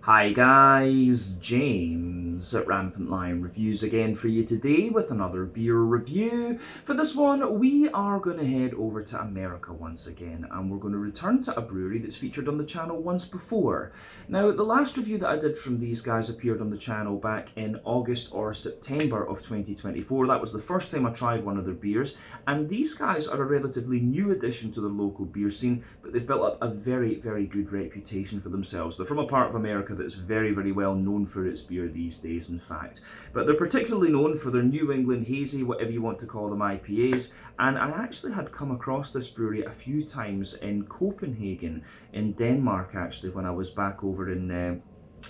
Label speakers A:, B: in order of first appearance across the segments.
A: Hi guys, James at Rampant Lion Reviews again for you today with another beer review. For this one, we are going to head over to America once again, and we're going to return to a brewery that's featured on the channel once before. Now, the last review that I did from these guys appeared on the channel back in August or September of 2024. That was the first time I tried one of their beers, and these guys are a relatively new addition to the local beer scene, but they've built up a very, very good reputation for themselves. They're from a part of America that's very, very well known for its beer these days, in fact. But they're particularly known for their New England Hazy, whatever you want to call them, IPAs. And I actually had come across this brewery a few times in Copenhagen, in Denmark, actually, when I was back over in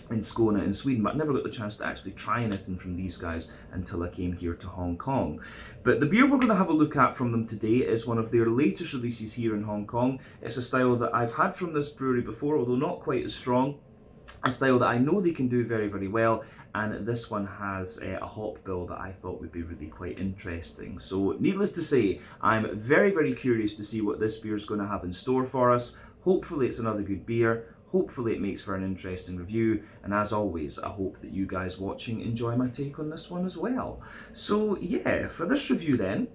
A: Skåne in Sweden, but I never got the chance to actually try anything from these guys until I came here to Hong Kong. But the beer we're going to have a look at from them today is one of their latest releases here in Hong Kong. It's a style that I've had from this brewery before, although not quite as strong. A style that I know they can do very, very well, and this one has a hop bill that I thought would be really quite interesting. So needless to say, I'm very, very curious to see what this beer is going to have in store for us. Hopefully it's another good beer. Hopefully it makes for an interesting review, and as always, I hope that you guys watching enjoy my take on this one as well. So yeah, for this review then,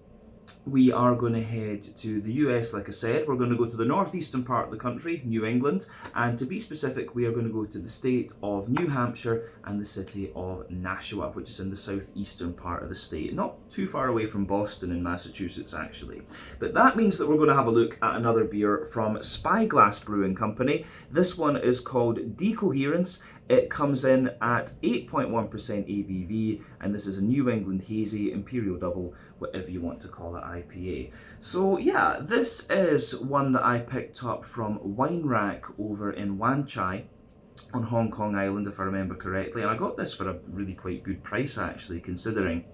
A: we are going to head to the US, like I said. We're going to go to the northeastern part of the country, New England, and to be specific, we are going to go to the state of New Hampshire and the city of Nashua, which is in the southeastern part of the state. Not too far away from Boston in Massachusetts, actually. But that means that we're going to have a look at another beer from Spyglass Brewing Company. This one is called Decoherence. It comes in at 8.1% ABV, and this is a New England Hazy, Imperial Double, whatever you want to call it, IPA. So yeah, this is one that I picked up from Wine Rack over in Wan Chai on Hong Kong Island, if I remember correctly. And I got this for a really quite good price, actually, considering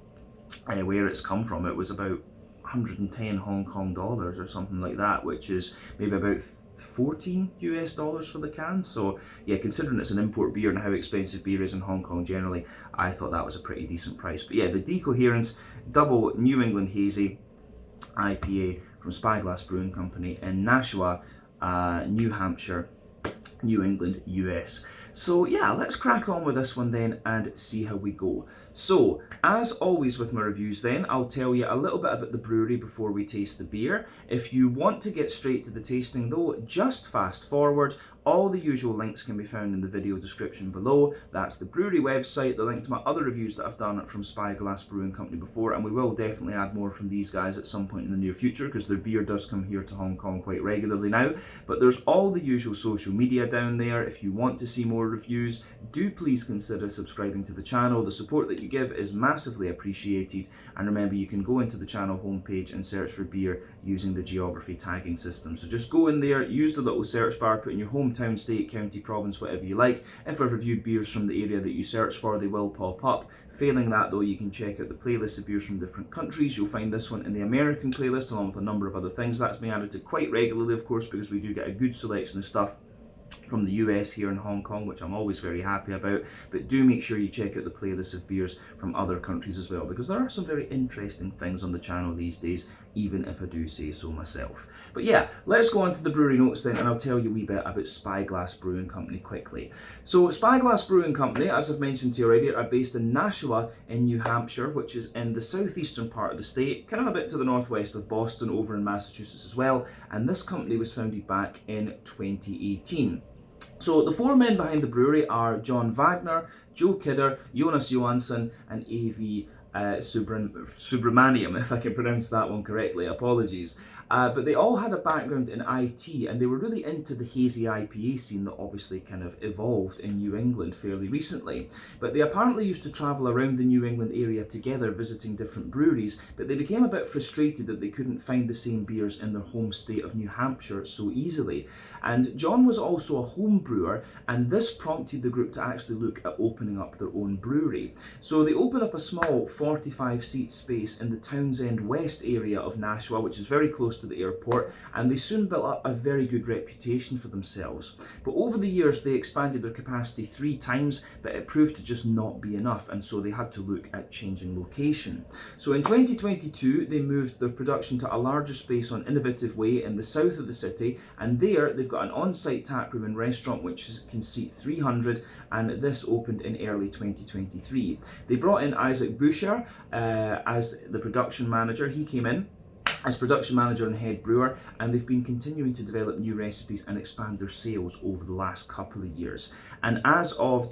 A: where it's come from. It was about 110 Hong Kong dollars or something like that, which is maybe about 14 US dollars for the can. So yeah, considering it's an import beer and how expensive beer is in Hong Kong generally, I thought that was a pretty decent price. But yeah, the Decoherence Double New England Hazy IPA from Spyglass Brewing Company in Nashua, New Hampshire, New England, US. So yeah, let's crack on with this one then and see how we go. So, as always with my reviews then, I'll tell you a little bit about the brewery before we taste the beer. If you want to get straight to the tasting though, just fast forward. All the usual links can be found in the video description below. That's the brewery website, the link to my other reviews that I've done from Spyglass Brewing Company before, and we will definitely add more from these guys at some point in the near future because their beer does come here to Hong Kong quite regularly now. But there's all the usual social media down there. If you want to see more reviews, do please consider subscribing to the channel. The support that you give is massively appreciated, and remember, you can go into the channel homepage and search for beer using the geography tagging system. So just go in there, use the little search bar, put in your hometown, state, county, province, whatever you like. If I've reviewed beers from the area that you search for, they will pop up. Failing that though, you can check out the playlist of beers from different countries. You'll find this one in the American playlist along with a number of other things. That's been added to quite regularly, of course, because we do get a good selection of stuff from the US here in Hong Kong, which I'm always very happy about. But do make sure you check out the playlist of beers from other countries as well, because there are some very interesting things on the channel these days, even if I do say so myself. But yeah, let's go on to the brewery notes then, and I'll tell you a wee bit about Spyglass Brewing Company quickly. So Spyglass Brewing Company, as I've mentioned to you already, are based in Nashua in New Hampshire, which is in the southeastern part of the state, kind of a bit to the northwest of Boston, over in Massachusetts as well. And this company was founded back in 2018. So the four men behind the brewery are John Wagner, Joe Kidder, Jonas Johansson, and A.V. Subramaniam, if I can pronounce that one correctly, apologies. But they all had a background in IT, and they were really into the hazy IPA scene that obviously kind of evolved in New England fairly recently. But they apparently used to travel around the New England area together visiting different breweries, but they became a bit frustrated that they couldn't find the same beers in their home state of New Hampshire so easily. And John was also a home brewer, and this prompted the group to actually look at opening up their own brewery. So they opened up a small 45-seat space in the Townsend West area of Nashua, which is very close to the airport, and they soon built up a very good reputation for themselves. But over the years, they expanded their capacity 3 times, but it proved to just not be enough, and so they had to look at changing location. So in 2022, they moved their production to a larger space on Innovative Way in the south of the city, and there they've got an on-site tap room and restaurant which can seat 300, and this opened in early 2023. They brought in Isaac Boucher as the production manager. He came in as production manager and head brewer, and they've been continuing to develop new recipes and expand their sales over the last couple of years. And as of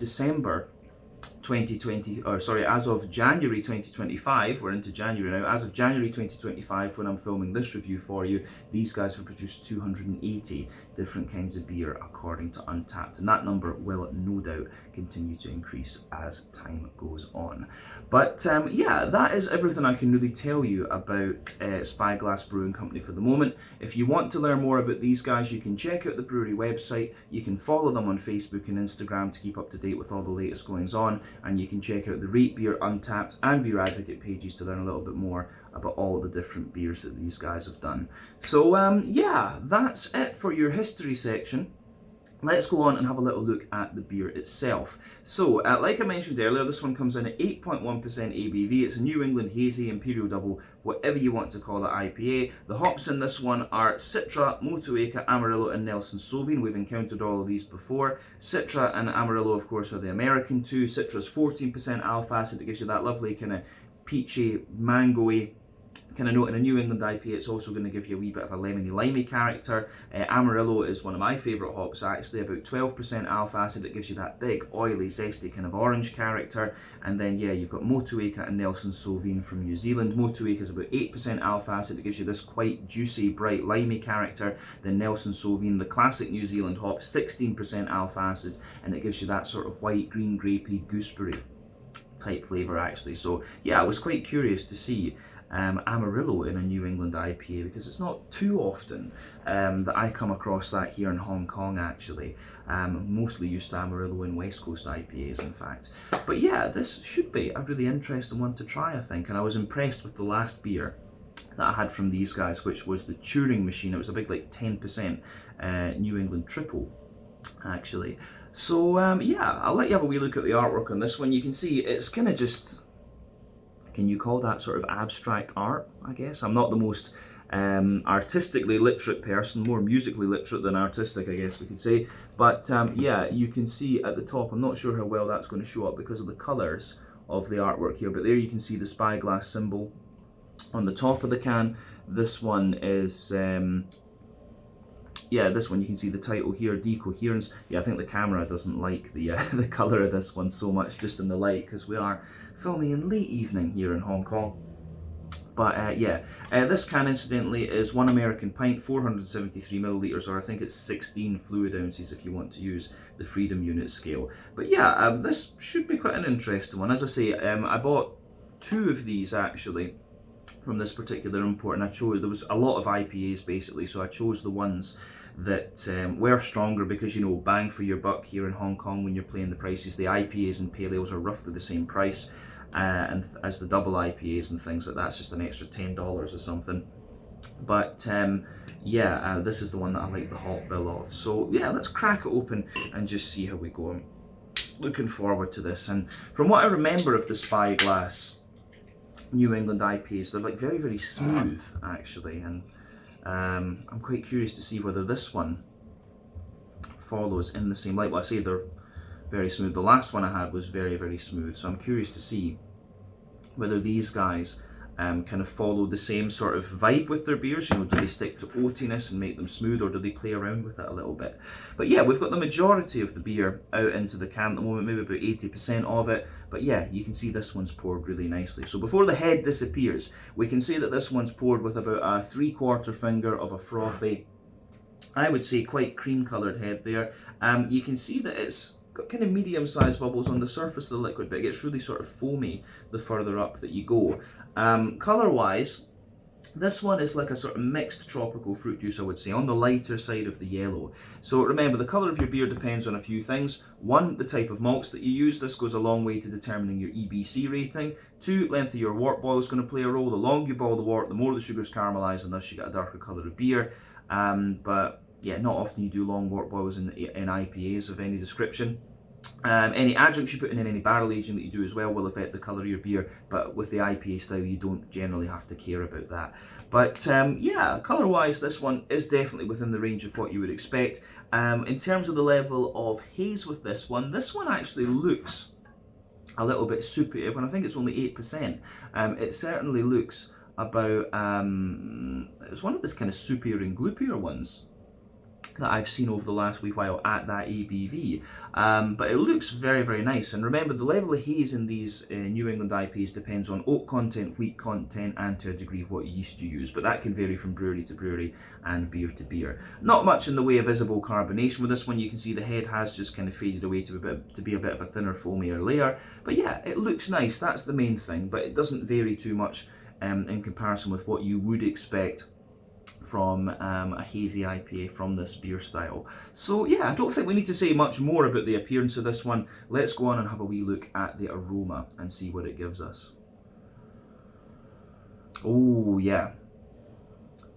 A: as of January 2025, we're into January now, as of January 2025, when I'm filming this review for you, these guys have produced 280 different kinds of beer according to Untappd, and that number will no doubt continue to increase as time goes on. But yeah, that is everything I can really tell you about Spyglass Brewing Company for the moment. If you want to learn more about these guys, you can check out the brewery website, you can follow them on Facebook and Instagram to keep up to date with all the latest goings on, and you can check out the Rate Beer, Untappd and Beer Advocate pages to learn a little bit more about all the different beers that these guys have done. So yeah, that's it for your history section. Let's go on and have a little look at the beer itself. So, like I mentioned earlier, this one comes in at 8.1% ABV. It's a New England Hazy, Imperial Double, whatever you want to call it, IPA. The hops in this one are Citra, Motueka, Amarillo, and Nelson Sauvin. We've encountered all of these before. Citra and Amarillo, of course, are the American two. Citra's 14% alpha acid. It gives you that lovely kind of peachy, mango-y kind of note. In a New England IPA, it's also going to give you a wee bit of a lemony-limey character. Amarillo is one of my favourite hops, actually, about 12% alpha acid. It gives you that big, oily, zesty kind of orange character. And then, yeah, you've got Motueka and Nelson Sauvin from New Zealand. Motueka is about 8% alpha acid. It gives you this quite juicy, bright, limey character. Then Nelson Sauvin, the classic New Zealand hop, 16% alpha acid, and it gives you that sort of white, green, grapey, gooseberry type flavour, actually. So, yeah, I was quite curious to see Amarillo in a New England IPA, because it's not too often that I come across that here in Hong Kong, actually. Mostly used to Amarillo in West Coast IPAs, in fact. But yeah, this should be a really interesting one to try, I think, and I was impressed with the last beer that I had from these guys, which was the Turing Machine. It was a big, like, 10% New England triple, actually. So yeah, I'll let you have a wee look at the artwork on this one. You can see it's kind of just, can you call that sort of abstract art, I guess? I'm not the most artistically literate person, more musically literate than artistic, I guess we could say. But yeah, you can see at the top, I'm not sure how well that's going to show up because of the colours of the artwork here, but there you can see the Spyglass symbol on the top of the can. This one is, yeah, this one you can see the title here, Decoherence. Yeah, I think the camera doesn't like the the colour of this one so much just in the light, because we are filming in late evening here in Hong Kong. But yeah, this can incidentally is 1 American pint, 473 millilitres, or I think it's 16 fluid ounces if you want to use the Freedom Unit scale. But yeah, this should be quite an interesting one. As I say, I bought 2 of these actually from this particular import, and I chose, there was a lot of IPAs basically, so I chose the ones that were stronger, because, you know, bang for your buck here in Hong Kong when you're playing the prices. The IPAs and pale ales are roughly the same price and as the double IPAs and things like that. It's just an extra $10 or something. But yeah, this is the one that I like the hop bill of. So yeah, let's crack it open and just see how we go. I'm looking forward to this, and from what I remember of the Spyglass New England IPAs, they're like very, very smooth actually, and I'm quite curious to see whether this one follows in the same light. Well, I say they're very smooth. The last one I had was very, very smooth, so I'm curious to see whether these guys kind of follow the same sort of vibe with their beers. You know, do they stick to oatiness and make them smooth, or do they play around with it a little bit? But yeah, we've got the majority of the beer out into the can at the moment, maybe about 80% of it. But yeah, you can see this one's poured really nicely. So before the head disappears, we can say that this one's poured with about a 3/4 finger of a frothy, I would say quite cream coloured head there. You can see that it's got kind of medium-sized bubbles on the surface of the liquid, but it gets really sort of foamy the further up that you go. Colour-wise, This one is like a sort of mixed tropical fruit juice, I would say, on the lighter side of the yellow. So remember, the colour of your beer depends on a few things. One, the type of malts that you use. This goes a long way to determining your EBC rating. Two, length of your wort boil is going to play a role. The longer you boil the wort, the more the sugar's caramelised, and thus you get a darker colour of beer. But yeah, not often you do long wort boils in IPAs of any description. Any adjuncts you put in any barrel aging that you do as well will affect the colour of your beer, but with the IPA style you don't generally have to care about that. But yeah, colour wise this one is definitely within the range of what you would expect. In terms of the level of haze with this one actually looks a little bit soupy, when I think it's only 8%. It certainly looks about, it's one of this kind of soupier and gloopier ones that I've seen over the last wee while at that ABV, but it looks very, very nice. And remember, the level of haze in these New England IPAs depends on oak content, wheat content, and to a degree what yeast you use, but that can vary from brewery to brewery and beer to beer. Not much in the way of visible carbonation with this one. You can see the head has just kind of faded away to be a bit of a thinner, foamier layer, but yeah, it looks nice. That's the main thing, but it doesn't vary too much in comparison with what you would expect from a hazy IPA from this beer style. So yeah, I don't think we need to say much more about the appearance of this one. Let's go on and have a wee look at the aroma and see what it gives us. Oh yeah,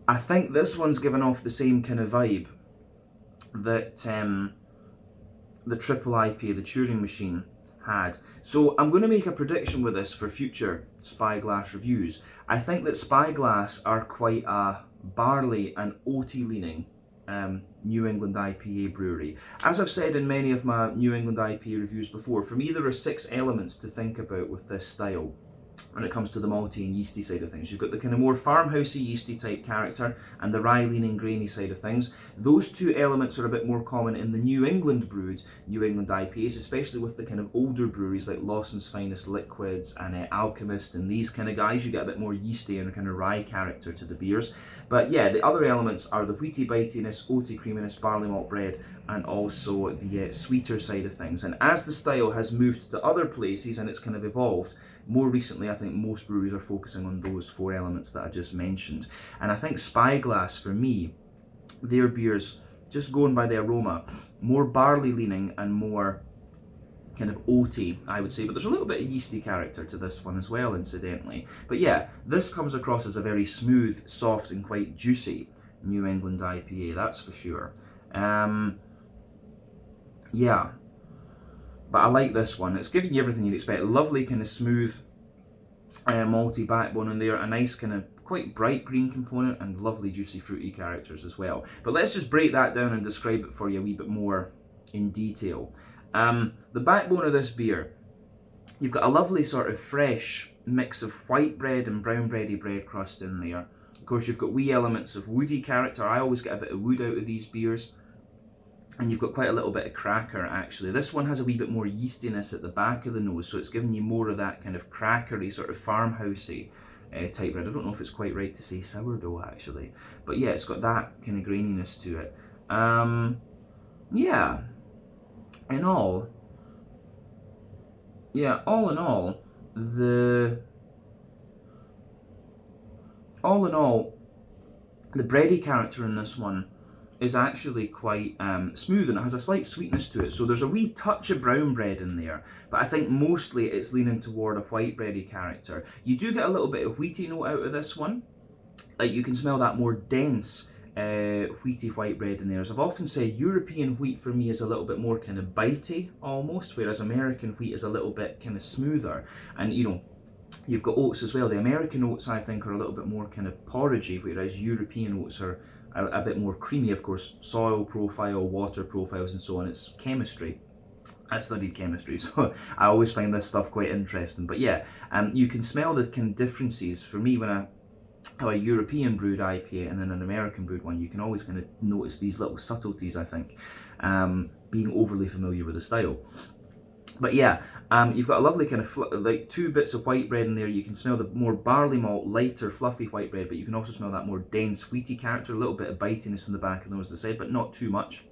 A: I think this one's given off the same kind of vibe that the triple IPA, the Turing Machine, had. So I'm going to make a prediction with this for future Spyglass reviews. I think that Spyglass are quite a barley and oaty leaning New England IPA brewery. As I've said in many of my New England IPA reviews before, for me there are 6 elements to think about with this style when it comes to the malty and yeasty side of things. You've got the kind of more farmhousey yeasty type character and the rye leaning grainy side of things. Those 2 elements are a bit more common in the New England brewed New England IPAs, especially with the kind of older breweries like Lawson's Finest Liquids and Alchemist and these kind of guys. You get a bit more yeasty and kind of rye character to the beers. But yeah, the other elements are the wheaty bitiness, oaty creaminess, barley malt bread, and also the sweeter side of things. And as the style has moved to other places and it's kind of evolved, more recently I think most breweries are focusing on those 4 elements that I just mentioned. And I think Spyglass, for me, their beers, just going by the aroma, more barley leaning and more kind of oaty, I would say, but there's a little bit of yeasty character to this one as well, incidentally. But yeah, this comes across as a very smooth, soft, and quite juicy New England IPA, that's for sure. Yeah, but I like this one. It's giving you everything you'd expect. Lovely kind of smooth, malty backbone in there, a nice kind of quite bright green component, and lovely juicy fruity characters as well. But let's just break that down and describe it for you a wee bit more in detail. The backbone of this beer, you've got a lovely sort of fresh mix of white bread and brown bready bread crust in there. Of course, you've got wee elements of woody character. I always get a bit of wood out of these beers. And you've got quite a little bit of cracker, actually. This one has a wee bit more yeastiness at the back of the nose, so it's giving you more of that kind of crackery, sort of farmhousey type bread. I don't know if it's quite right to say sourdough, actually. But yeah, it's got that kind of graininess to it. Yeah. All in all, the bready character in this one is actually quite smooth, and it has a slight sweetness to it. So there's a wee touch of brown bread in there, but I think mostly it's leaning toward a white bready character. You do get a little bit of wheaty note out of this one. Like you can smell that more dense wheaty white bread in there. As I've often said, European wheat for me is a little bit more kind of bitey almost, whereas American wheat is a little bit kind of smoother. And you know, you've got oats as well. The American oats I think are a little bit more kind of porridgey, whereas European oats are a bit more creamy. Of course, soil profile, water profiles and so on. It's chemistry. I studied chemistry, so I always find this stuff quite interesting. But yeah, you can smell the kind of differences. For me, when I have a European brewed IPA and then an American brewed one, you can always kind of notice these little subtleties, I think, being overly familiar with the style. But yeah, you've got a lovely kind of like 2 bits of white bread in there. You can smell the more barley malt, lighter, fluffy white bread, but you can also smell that more dense, wheaty character, a little bit of bitiness in the back of the nose, as I said, but not too much.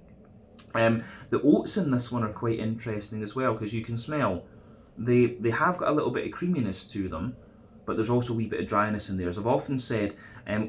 A: The oats in this one are quite interesting as well, because you can smell they have got a little bit of creaminess to them, but there's also a wee bit of dryness in there. As I've often said,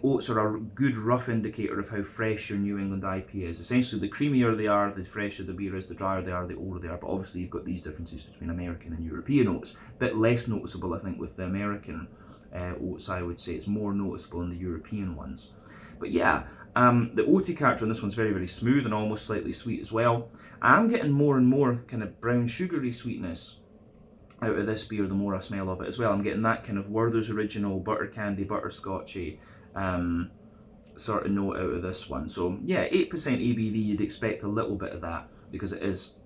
A: oats are a good rough indicator of how fresh your New England IPA is. Essentially, the creamier they are, the fresher the beer is, the drier they are, the older they are. But obviously, you've got these differences between American and European oats. A bit less noticeable, I think, with the American oats, I would say. It's more noticeable in the European ones. But yeah, the oaty character on this one's very, very smooth and almost slightly sweet as well. I'm getting more and more kind of brown sugary sweetness out of this beer the more I smell of it as well. I'm getting that kind of Werther's Original, butter candy, butterscotchy sort of note out of this one. So yeah, 8% ABV, you'd expect a little bit of that because it is,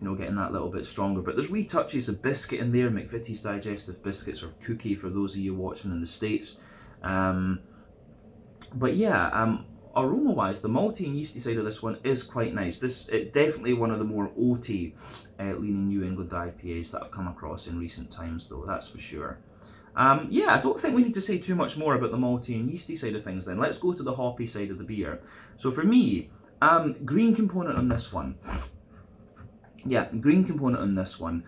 A: you know, getting that little bit stronger. But there's wee touches of biscuit in there, McVitie's Digestive Biscuits, or cookie for those of you watching in the States. But yeah, aroma-wise, the malty and yeasty side of this one is quite nice. This definitely one of the more oaty leaning New England IPAs that I've come across in recent times, though, that's for sure. Yeah, I don't think we need to say too much more about the malty and yeasty side of things then. Let's go to the hoppy side of the beer. So for me, green component on this one. Yeah, green component on this one.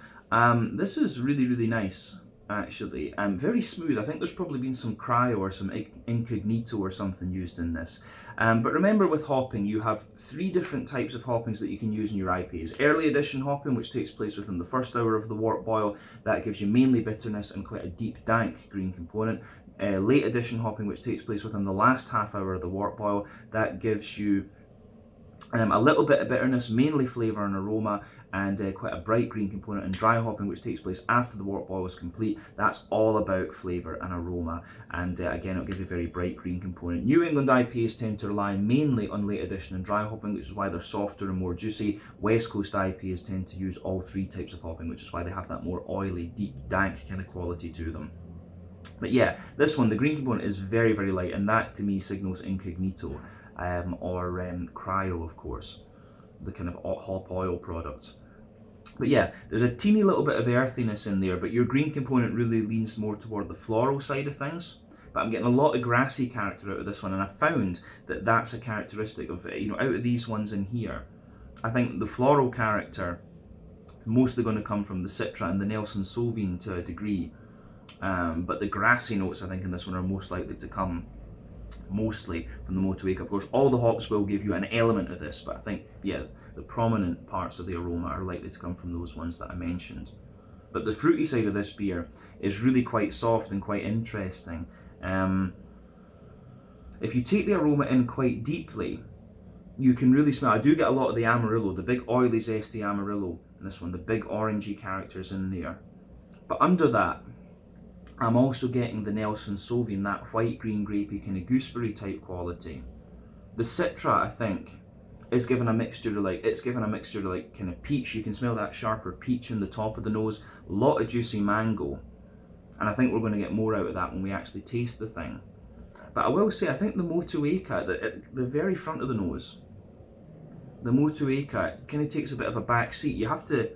A: This is really, really nice, actually. Very smooth. I think there's probably been some cryo or some incognito or something used in this. But remember, with hopping, you have 3 different types of hoppings that you can use in your IPAs. Early edition hopping, which takes place within the first hour of the wort boil, that gives you mainly bitterness and quite a deep, dank green component. Late edition hopping, which takes place within the last half hour of the wort boil, that gives you a little bit of bitterness, mainly flavour and aroma, and quite a bright green component. And dry hopping, which takes place after the wort boil is complete, that's all about flavour and aroma, and again, it'll give you a very bright green component. New England IPAs tend to rely mainly on late edition and dry hopping, which is why they're softer and more juicy. West Coast IPAs tend to use all 3 types of hopping, which is why they have that more oily, deep, dank kind of quality to them. But yeah, this one, the green component is very, very light, and that to me signals incognito, or cryo, of course, the kind of hop oil products. But yeah, there's a teeny little bit of earthiness in there, but your green component really leans more toward the floral side of things. But I'm getting a lot of grassy character out of this one, and I found that that's a characteristic of, you know, out of these ones in here, I think the floral character mostly going to come from the Citra and the Nelson Sauvin to a degree. But the grassy notes, I think, in this one are most likely to come mostly from the Motueka. Of course, all the hops will give you an element of this, but I think, yeah, the prominent parts of the aroma are likely to come from those ones that I mentioned. But the fruity side of this beer is really quite soft and quite interesting. If you take the aroma in quite deeply, you can really smell, I do get a lot of the Amarillo, the big oily zesty Amarillo in this one, the big orangey characters in there. But under that, I'm also getting the Nelson Sauvin, that white green grapey kind of gooseberry type quality. The Citra, I think, is given a mixture of like, kind of peach. You can smell that sharper peach in the top of the nose, a lot of juicy mango. And I think we're going to get more out of that when we actually taste the thing. But I will say, I think the Motueka, the very front of the nose, the Motueka kind of takes a bit of a back seat. You have to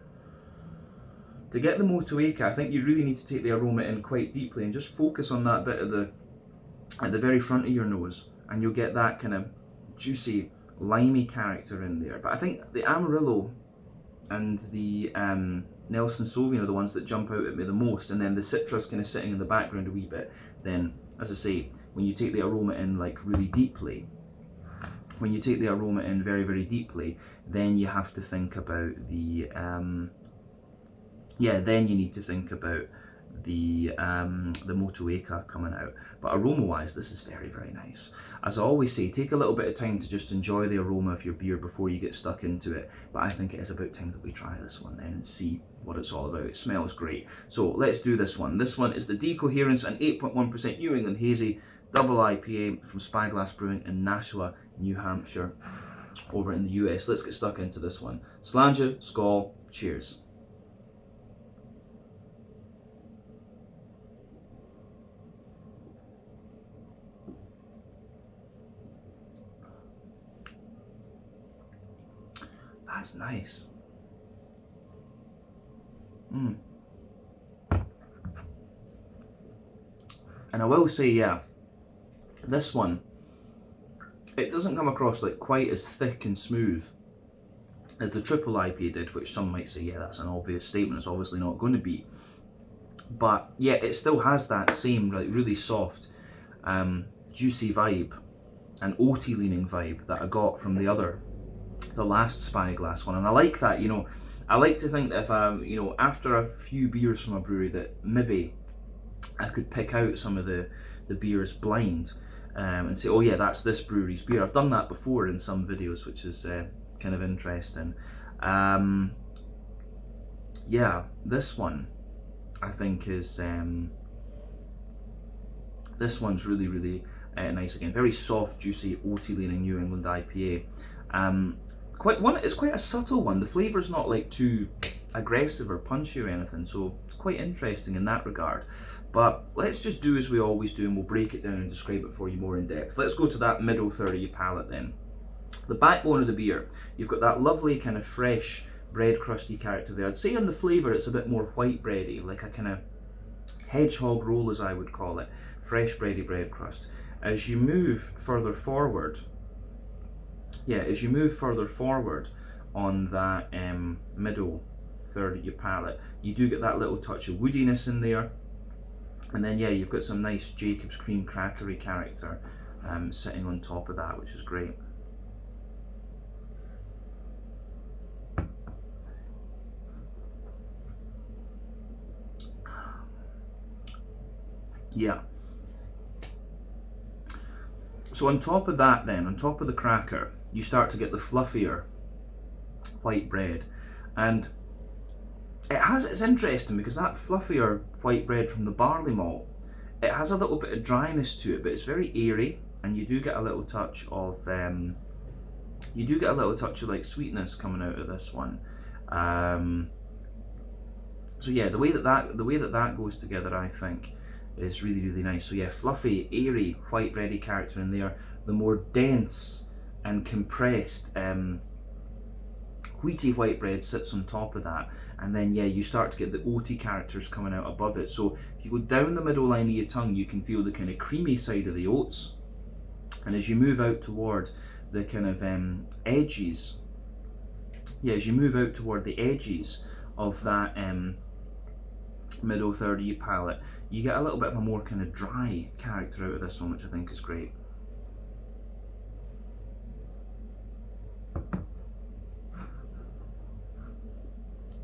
A: get the Motueka, I think you really need to take the aroma in quite deeply and just focus on that bit at the very front of your nose, and you'll get that kind of juicy, limey character in there. But I think the Amarillo and the Nelson Sauvin are the ones that jump out at me the most, and then the Citra's kind of sitting in the background a wee bit. Then, as I say, when you take the aroma in like really deeply, when you take the aroma in very, very deeply, then you have to think about the then you need to think about the Motueka coming out. But aroma-wise, this is very, very nice. As I always say, take a little bit of time to just enjoy the aroma of your beer before you get stuck into it. But I think it is about time that we try this one then and see what it's all about. It smells great. So let's do this one. This one is the Decoherence, an 8.1% New England Hazy double IPA from Spyglass Brewing in Nashua, New Hampshire, over in the US. Let's get stuck into this one. Slàinte, skål, cheers. That's nice. And I will say, yeah, this one, it doesn't come across like quite as thick and smooth as the triple IPA did, which some might say, yeah, that's an obvious statement, it's obviously not going to be. But yeah, it still has that same like really soft, juicy vibe and oaty leaning vibe that I got from the last Spyglass one. And I like that, you know, I like to think that if I'm, you know, after a few beers from a brewery, that maybe I could pick out some of the beers blind, and say, oh yeah, that's this brewery's beer. I've done that before in some videos, which is kind of interesting. Yeah, this one I think is this one's really nice again. Very soft, juicy, oaty leaning New England IPA. It's quite a subtle one. The flavour's not like too aggressive or punchy or anything, so it's quite interesting in that regard. But let's just do as we always do, and we'll break it down and describe it for you more in depth. Let's go to that middle third of your palate then. The backbone of the beer, you've got that lovely kind of fresh bread crusty character there. I'd say on the flavour it's a bit more white bready, like a kind of hedgehog roll, as I would call it. Fresh bready bread crust. As you move further forward, on that middle third of your palate, you do get that little touch of woodiness in there. And then yeah, you've got some nice Jacob's cream crackery character sitting on top of that, which is great. Yeah. So on top of that then, on top of the cracker, you start to get the fluffier white bread. And it's interesting because that fluffier white bread from the barley malt, it has a little bit of dryness to it, but it's very airy, and you do get a little touch of like sweetness coming out of this one. So yeah, the way that goes together, I think, is really nice. So yeah, fluffy, airy, white bready character in there. The more dense and compressed wheaty white bread sits on top of that, and then yeah, you start to get the oaty characters coming out above it. So if you go down the middle line of your tongue, you can feel the kind of creamy side of the oats, and as you move out toward the kind of edges, as you move out toward the edges of that middle third of your palate, you get a little bit of a more kind of dry character out of this one, which I think is great.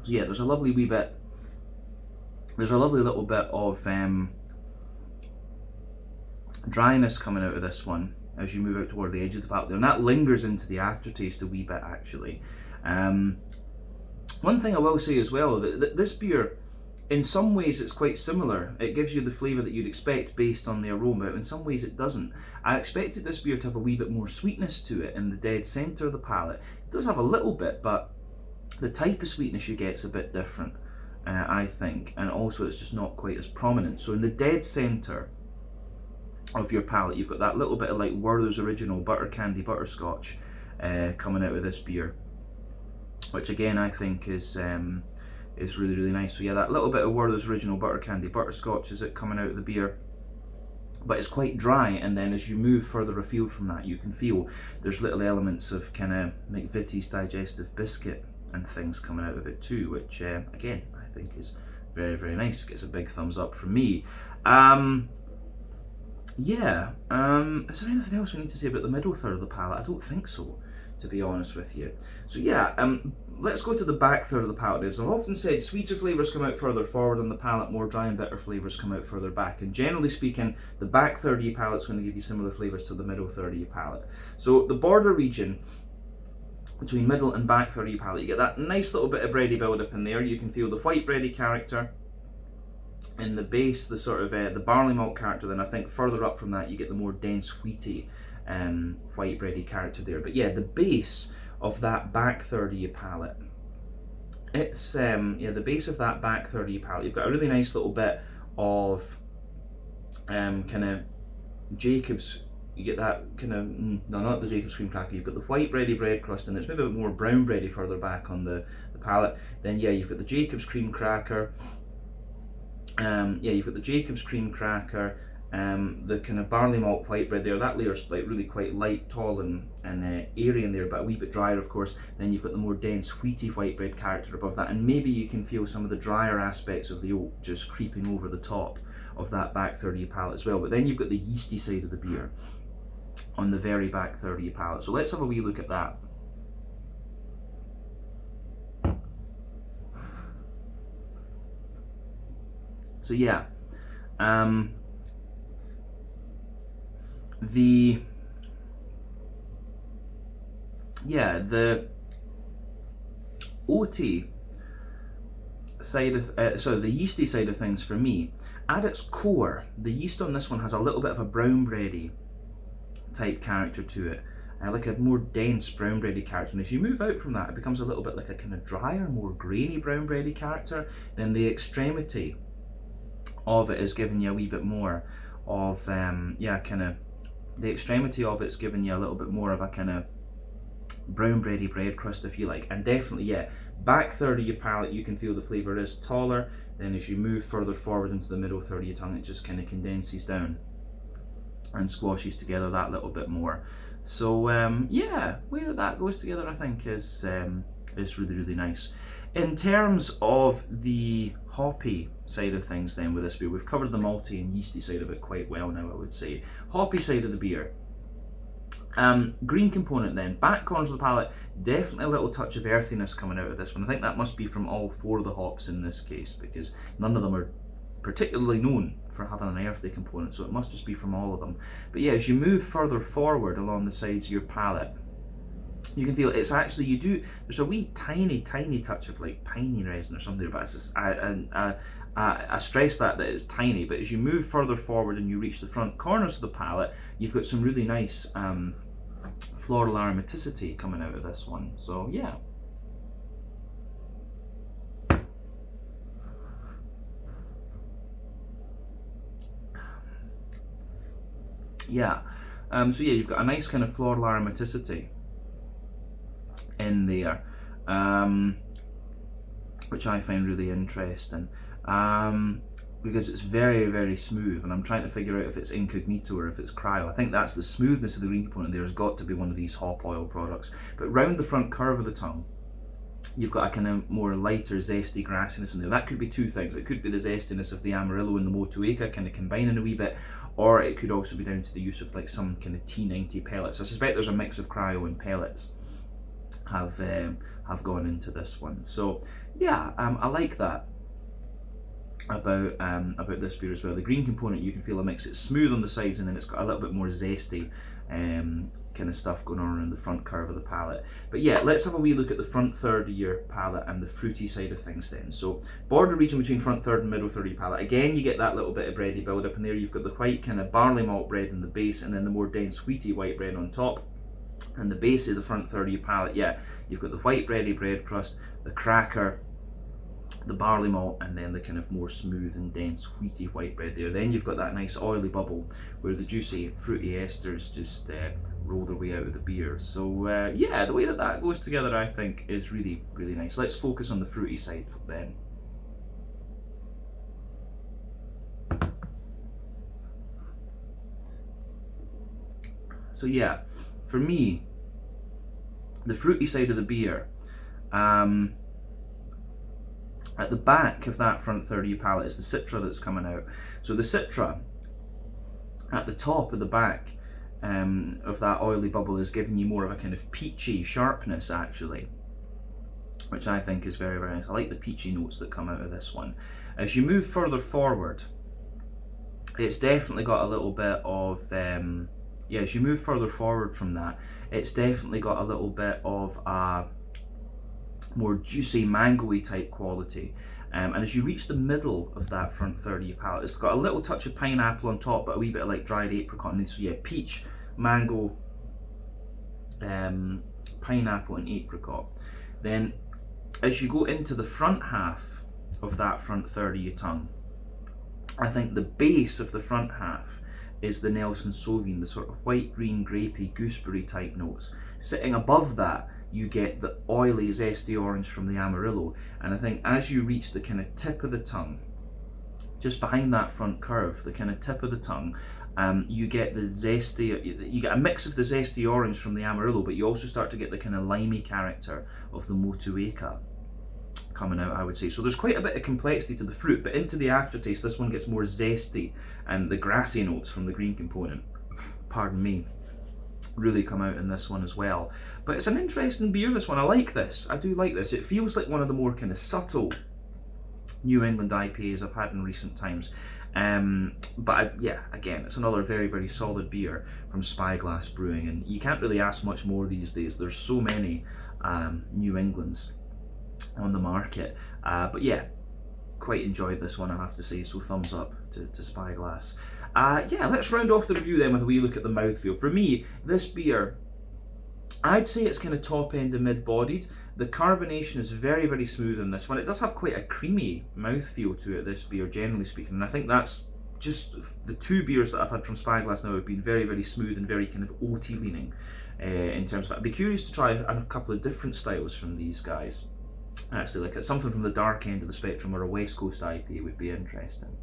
A: So yeah, there's a lovely little bit of dryness coming out of this one as you move out toward the edges of the palate there, and that lingers into the aftertaste a wee bit actually. One thing I will say as well, that this beer, in some ways it's quite similar. It gives you the flavour that you'd expect based on the aroma. In some ways it doesn't. I expected this beer to have a wee bit more sweetness to it in the dead centre of the palate. It does have a little bit, but the type of sweetness you get is a bit different, I think, and also it's just not quite as prominent. So in the dead centre of your palate, you've got that little bit of like Werther's Original butter candy butterscotch coming out of this beer, which again I think is really nice. So yeah, that little bit of Werther's Original butter candy butterscotch is it coming out of the beer, but it's quite dry. And then as you move further afield from that, you can feel there's little elements of kind of McVitie's digestive biscuit and things coming out of it too, which again I think is very nice. Gets a big thumbs up from me. Is there anything else we need to say about the middle third of the palate? I don't think so, to be honest with you. So yeah, let's go to the back third of the palate. As I've often said, sweeter flavours come out further forward on the palate, more dry and bitter flavours come out further back. And generally speaking, the back third of your palate is going to give you similar flavours to the middle third of your palate. So the border region between middle and back third of your palate, you get that nice little bit of bready build up in there. You can feel the white bready character in the base, the sort of the barley malt character. Then I think further up from that you get the more dense wheaty white bready character there. But yeah, the base of that back third of your palate, it's the base of that back third of your palate, you've got a really nice little bit of kind of Jacob's. You get that kind of, no, not the Jacob's cream cracker, you've got the white bready bread crust, and it's maybe a bit more brown bready further back on the palate. Then yeah, you've got the Jacob's cream cracker. You've got the Jacob's cream cracker, the kind of barley malt white bread there, that layer's like really quite light, tall and airy in there, but a wee bit drier of course. Then you've got the more dense wheaty white bread character above that, and maybe you can feel some of the drier aspects of the oak just creeping over the top of that back third of your palate as well. But then you've got the yeasty side of the beer on the very back third of your palate. So let's have a wee look at that. So yeah, the oaty side of the yeasty side of things for me, at its core, the yeast on this one has a little bit of a brown bready type character to it, like a more dense brown bready character. And as you move out from that, it becomes a little bit like a kind of drier, more grainy brown bready character. Then the extremity of it is giving you a wee bit more of the extremity of it's giving you a little bit more of a kind of brown bready bread crust, if you like. And definitely, yeah, back third of your palate, you can feel the flavour is taller. Then as you move further forward into the middle third of your tongue, it just kind of condenses down and squashes together that little bit more. So yeah, the way that goes together, I think is really, really nice. In terms of the hoppy side of things then with this beer, we've covered the malty and yeasty side of it quite well now, I would say. Hoppy side of the beer. Green component then, back corners of the palate, definitely a little touch of earthiness coming out of this one. I think that must be from all four of the hops in this case, because none of them are particularly known for having an earthy component, so it must just be from all of them. But yeah, as you move further forward along the sides of your palate, you can feel it's actually, there's a wee tiny touch of like piney resin or something, but it's just, I stress that it's tiny. But as you move further forward and you reach the front corners of the palate, you've got some really nice floral aromaticity coming out of this one. So yeah. Yeah, so yeah, you've got a nice kind of floral aromaticity in there, which I find really interesting, because it's very, very smooth, and I'm trying to figure out if it's incognito or if it's cryo. I think that's the smoothness of the green component there has got to be one of these hop oil products. But round the front curve of the tongue, you've got a kind of more lighter, zesty grassiness in there. That could be two things. It could be the zestiness of the Amarillo and the Motueka kind of combining a wee bit, or it could also be down to the use of like some kind of T90 pellets. I suspect there's a mix of cryo and pellets have gone into this one. So yeah, I like that about this beer as well. The green component, you can feel a mix. It's smooth on the sides, and then it's got a little bit more zesty kind of stuff going on around the front curve of the palate. But yeah, let's have a wee look at the front third of your palate and the fruity side of things then. So border region between front third and middle third of your palate. Again, you get that little bit of bready build up in there. You've got the white kind of barley malt bread in the base, and then the more dense wheaty white bread on top. And the base of the front third of your palate, yeah, you've got the white bready bread crust, the cracker, the barley malt, and then the kind of more smooth and dense wheaty white bread there. Then you've got that nice oily bubble where the juicy fruity esters just roll their way out of the beer. So yeah, the way that goes together, I think, is really, really nice. Let's focus on the fruity side then. So yeah, for me, the fruity side of the beer, at the back of that front third of your palate is the Citra that's coming out. So the Citra at the top of the back of that oily bubble is giving you more of a kind of peachy sharpness actually, which I think is very, very nice. I like the peachy notes that come out of this one. As you move further forward, it's definitely got a little bit of yeah, as you move further forward from that, it's definitely got a little bit of a more juicy, mango-y type quality. And as you reach the middle of that front third of your palate, it's got a little touch of pineapple on top, but a wee bit of like dried apricot. And so yeah, peach, mango, pineapple and apricot. Then as you go into the front half of that front third of your tongue, I think the base of the front half is the Nelson Sauvignon, the sort of white, green, grapey, gooseberry type notes. Sitting above that, you get the oily, zesty orange from the Amarillo. And I think as you reach the kind of tip of the tongue, just behind that front curve, the kind of tip of the tongue, you get the zesty, you get a mix of the zesty orange from the Amarillo, but you also start to get the kind of limey character of the Motueka coming out, I would say. So there's quite a bit of complexity to the fruit, but into the aftertaste, this one gets more zesty, and the grassy notes from the green component, pardon me, really come out in this one as well. But it's an interesting beer, this one. I like this. I do like this. It feels like one of the more kind of subtle New England IPAs I've had in recent times. Yeah, again, it's another very, very solid beer from Spyglass Brewing, and you can't really ask much more these days. There's so many New Englands on the market. But yeah, quite enjoyed this one, I have to say, so thumbs up to Spyglass. Yeah, let's round off the review then with a wee look at the mouthfeel. For me, this beer, I'd say it's kind of top end and mid-bodied. The carbonation is very, very smooth in this one. It does have quite a creamy mouthfeel to it, this beer, generally speaking, and I think that's just the two beers that I've had from Spyglass now have been very, very smooth and very kind of oaty leaning in terms of that. I'd be curious to try a couple of different styles from these guys. Actually, like something from the dark end of the spectrum or a West Coast IPA would be interesting.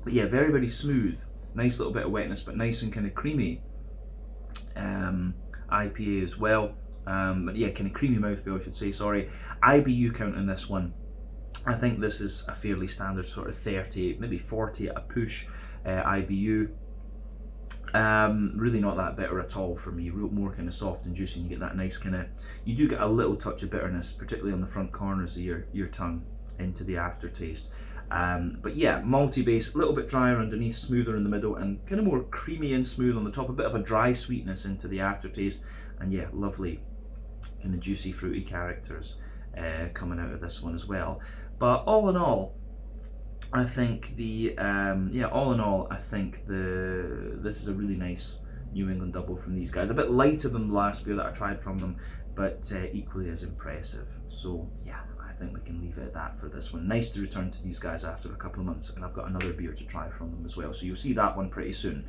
A: But yeah, very, very smooth. Nice little bit of wetness, but nice and kind of creamy IPA as well. But yeah, kind of creamy mouthfeel, I should say, sorry. IBU count in this one, I think this is a fairly standard sort of 30, maybe 40 at a push IBU. Really not that bitter at all for me, more kind of soft and juicy, and you get that nice kind of, you do get a little touch of bitterness, particularly on the front corners of your tongue into the aftertaste. But yeah, malty base, a little bit drier underneath, smoother in the middle, and kind of more creamy and smooth on the top, a bit of a dry sweetness into the aftertaste, and yeah, lovely kind of juicy fruity characters coming out of this one as well. But all in all, I think this is a really nice New England double from these guys. A bit lighter than the last beer that I tried from them, but equally as impressive. So yeah, I think we can leave it at that for this one. Nice to return to these guys after a couple of months, and I've got another beer to try from them as well, so you'll see that one pretty soon.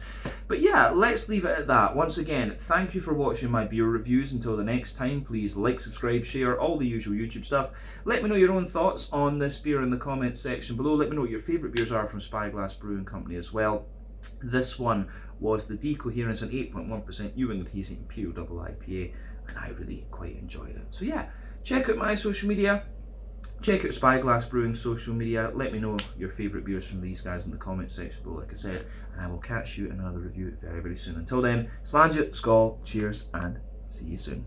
A: But yeah, let's leave it at that. Once again, thank you for watching my beer reviews. Until the next time, please like, subscribe, share, all the usual YouTube stuff. Let me know your own thoughts on this beer in the comments section below. Let me know what your favourite beers are from Spyglass Brewing Company as well. This one was the Decoherence, an 8.1% New England Hazy Imperial Double IPA, and I really quite enjoyed it. So yeah, check out my social media. Check out Spyglass Brewing social media. Let me know your favourite beers from these guys in the comments section below, like I said, and I will catch you in another review very, very soon. Until then, slàinte, skål, cheers, and see you soon.